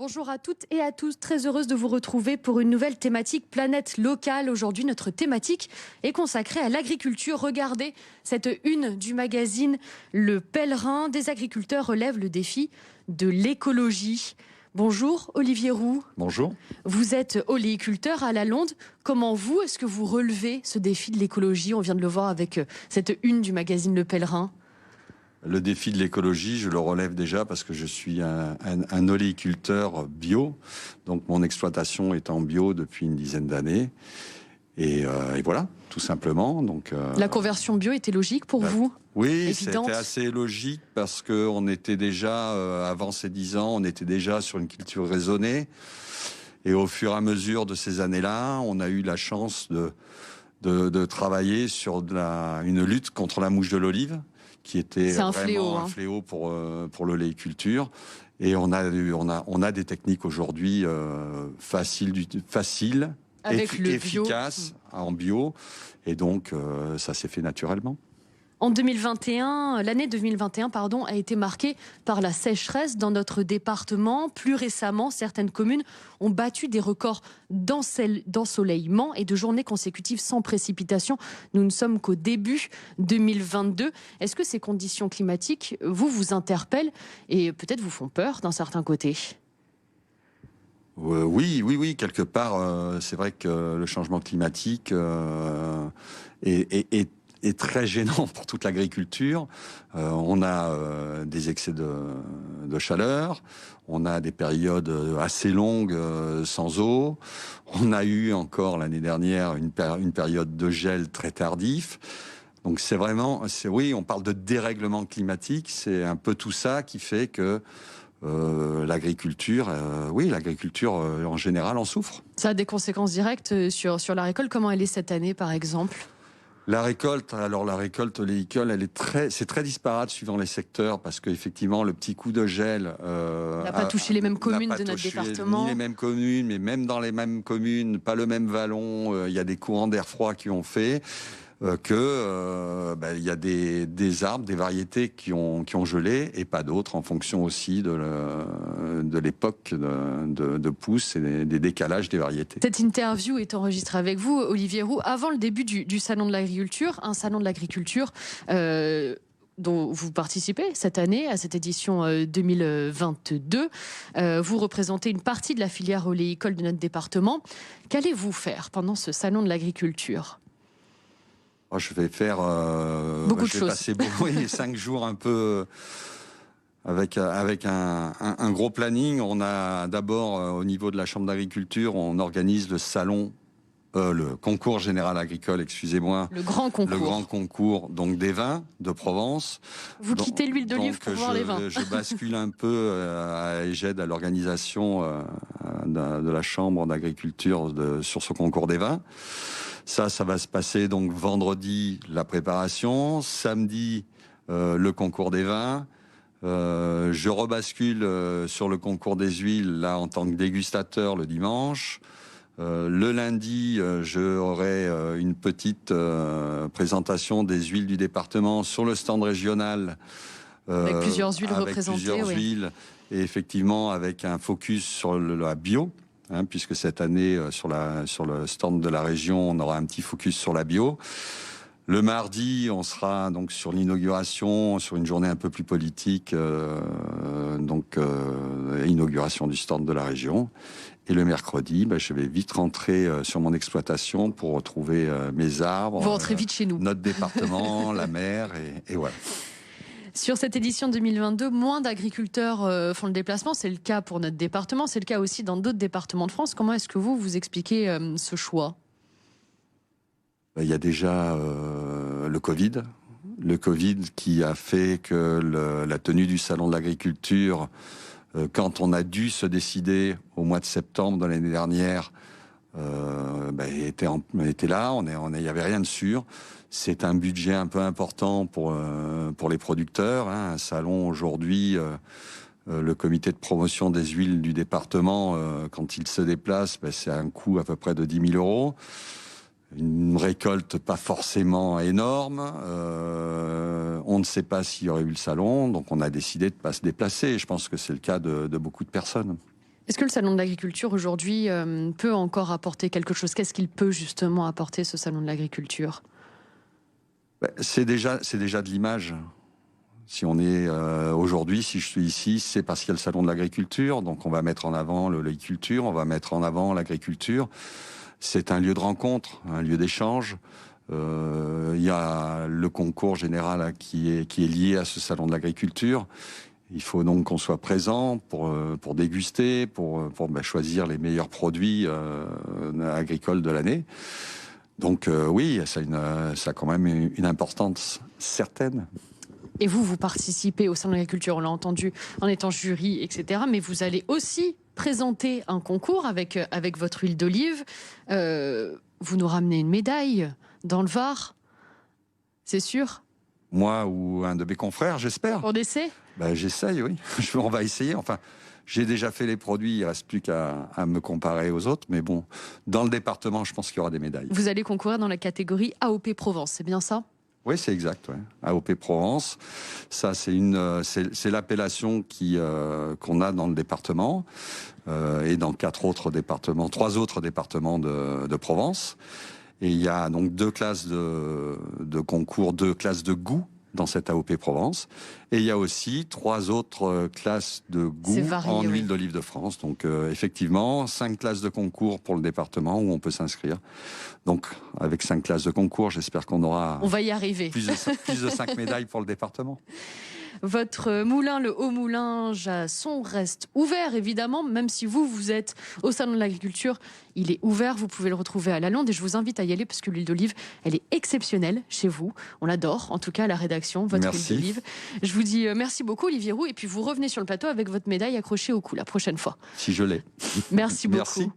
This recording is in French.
Bonjour à toutes et à tous, très heureuse de vous retrouver pour une nouvelle thématique Planète Locale. Aujourd'hui, notre thématique est consacrée à l'agriculture. Regardez cette une du magazine Le Pèlerin. Des agriculteurs relèvent le défi de l'écologie. Bonjour Olivier Roux. Bonjour. Vous êtes oléiculteur à Lalonde. Comment est-ce que vous relevez ce défi de l'écologie? On vient de le voir avec cette une du magazine Le Pèlerin. Le défi de l'écologie, je le relève déjà parce que je suis un oléiculteur bio. Donc mon exploitation est en bio depuis une dizaine d'années. Et voilà, tout simplement. Donc, la conversion bio était logique pour vous? Oui, c'était assez logique parce qu'on était déjà, avant ces 10 ans, on était déjà sur une culture raisonnée. Et au fur et à mesure de ces années-là, on a eu la chance de travailler sur une lutte contre la mouche de l'olive, qui était vraiment un fléau pour l'oléiculture. Et on a des techniques aujourd'hui faciles, efficaces en bio. Et donc, ça s'est fait naturellement. En 2021, l'année 2021, a été marquée par la sécheresse dans notre département. Plus récemment, certaines communes ont battu des records d'ensoleillement et de journées consécutives sans précipitation. Nous ne sommes qu'au début 2022. Est-ce que ces conditions climatiques vous interpellent et peut-être vous font peur d'un certain côté ? Oui, quelque part, c'est vrai que le changement climatique est très gênant pour toute l'agriculture. On a des excès de chaleur, on a des périodes assez longues sans eau, on a eu encore l'année dernière une période de gel très tardif. Donc oui, on parle de dérèglement climatique, c'est un peu tout ça qui fait que l'agriculture en général en souffre. Ça a des conséquences directes sur la récolte. Comment elle est cette année, par exemple ? La récolte oléicole, c'est très disparate suivant les secteurs parce qu'effectivement le petit coup de gel n'a pas touché les mêmes communes de notre département. Ni les mêmes communes, mais même dans les mêmes communes, pas le même vallon. Il y a des courants d'air froid qui ont fait il y a des arbres, des variétés qui ont gelé et pas d'autres en fonction aussi de l'époque de pousse et des décalages des variétés. Cette interview est enregistrée avec vous, Olivier Roux, avant le début du Salon de l'Agriculture, un salon de l'agriculture dont vous participez cette année, à cette édition 2022. Vous représentez une partie de la filière oléicole de notre département. Qu'allez-vous faire pendant ce Salon de l'Agriculture ? Je vais faire beaucoup de choses. Passer 5 jours un peu avec un gros planning. On a d'abord au niveau de la Chambre d'agriculture, on organise le concours général agricole, excusez-moi. Le grand concours donc des vins de Provence. Vous quittez l'huile d'olive pour voir les vins. Je bascule un peu et j'aide à l'organisation de la Chambre d'agriculture sur ce concours des vins. Ça va se passer donc vendredi, la préparation. Samedi, le concours des vins. Je rebascule sur le concours des huiles là en tant que dégustateur le dimanche. Le lundi, j'aurai une petite présentation des huiles du département sur le stand régional. Avec plusieurs huiles représentées. Et effectivement avec un focus sur la bio. Puisque cette année, sur le stand de la région, on aura un petit focus sur la bio. Le mardi, on sera donc sur l'inauguration, sur une journée un peu plus politique, inauguration du stand de la région. Et le mercredi, je vais vite rentrer sur mon exploitation pour retrouver mes arbres. Vous rentrez vite chez nous. Notre département, la mer, et voilà. Sur cette édition 2022, moins d'agriculteurs font le déplacement. C'est le cas pour notre département. C'est le cas aussi dans d'autres départements de France. Comment est-ce que vous expliquez ce choix ? Il y a déjà le Covid. Le Covid qui a fait que la tenue du Salon de l'agriculture, quand on a dû se décider au mois de septembre de l'année dernière, était là. Il n'y avait rien de sûr. C'est un budget un peu important pour les producteurs. Un salon aujourd'hui, le comité de promotion des huiles du département, quand il se déplace, c'est un coût à peu près de 10 000 euros. Une récolte pas forcément énorme. On ne sait pas s'il y aurait eu le salon, donc on a décidé de ne pas se déplacer. Je pense que c'est le cas de beaucoup de personnes. Est-ce que le salon de l'agriculture aujourd'hui peut encore apporter quelque chose? Qu'est-ce qu'il peut justement apporter, ce salon de l'agriculture? C'est déjà de l'image. Si on est aujourd'hui, si je suis ici, c'est parce qu'il y a le salon de l'agriculture. Donc on va mettre en avant l'oléiculture, on va mettre en avant l'agriculture. C'est un lieu de rencontre, un lieu d'échange. Il y a le concours général qui est lié à ce salon de l'agriculture. Il faut donc qu'on soit présent pour déguster, pour choisir les meilleurs produits agricoles de l'année. Donc oui, ça a quand même une importance certaine. Et vous participez au salon de l'agriculture, on l'a entendu, en étant jury, etc. Mais vous allez aussi présenter un concours avec votre huile d'olive. Vous nous ramenez une médaille dans le Var, c'est sûr? Moi ou un de mes confrères, j'espère. On essaie? J'essaye, oui. On va essayer. Enfin, j'ai déjà fait les produits, il ne reste plus qu'à me comparer aux autres. Mais bon, dans le département, je pense qu'il y aura des médailles. Vous allez concourir dans la catégorie AOP Provence, c'est bien ça? Oui, c'est exact. Ouais. AOP Provence, ça c'est l'appellation qu'on a dans le département et dans 3 autres départements de Provence. Et il y a donc 2 classes de concours, 2 classes de goût dans cette AOP Provence. Et il y a aussi 3 autres classes de goût en huile d'olive de France. Donc effectivement, 5 classes de concours pour le département où on peut s'inscrire. Donc avec 5 classes de concours, j'espère qu'on aura... On va y arriver. Plus de 5 médailles pour le département. Votre moulin, le Haut-Moulin Jasson, reste ouvert, évidemment, même si vous êtes au Salon de l'Agriculture. Il est ouvert, vous pouvez le retrouver à Lalande et je vous invite à y aller parce que l'huile d'olive, elle est exceptionnelle chez vous. On l'adore, en tout cas à la rédaction, votre huile d'olive. Je vous dis merci beaucoup, Olivier Roux, et puis vous revenez sur le plateau avec votre médaille accrochée au cou la prochaine fois. Si je l'ai. Merci beaucoup. Merci.